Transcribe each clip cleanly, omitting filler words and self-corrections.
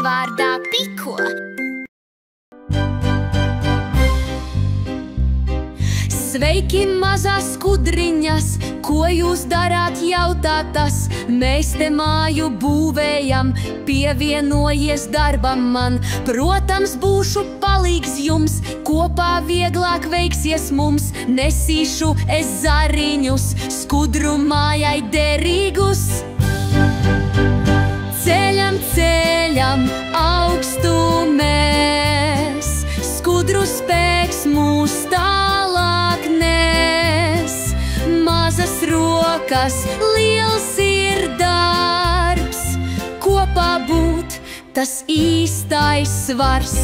vārdā Piko. Sveiki, mazās skudriņas, ko jūs darāt, jautā tas? Mēs te māju būvējam, pievienojies darbam man. Protams, būšu palīgs jums, kopā vieglāk veiksies mums. Nesīšu es zariņus, skudru mājai derīgus. Ceļam, ceļam, augstu mēs, skudru spēks mūs tālāk nes. Mazas rokas, liels ir darbs, kopā būt tas īstais svars.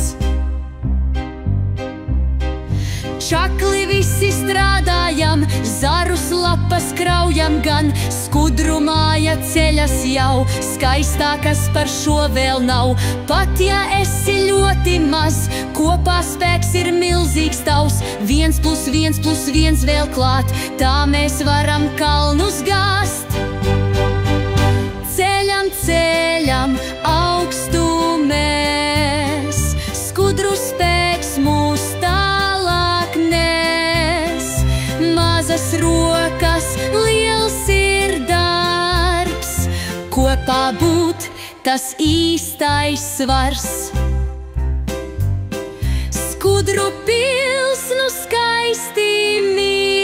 Čakli visi strādājam, zarus lapas kraujam gan, skudru māja ceļas jau, skaistākas par šo vēl nav. Pat ja esi ļoti maz, kopā spēks ir milzīgs tavs. 1 + 1 + 1 vēl klāt, tā mēs varam kalnus gāzt. Ceļam, ceļam, augstu mēs, skudru spēks mūs tālāk nes. Mazas rokas, liels ir darbs, kopā būt tas īstais svars. Skudru pils nu skaisti mīl,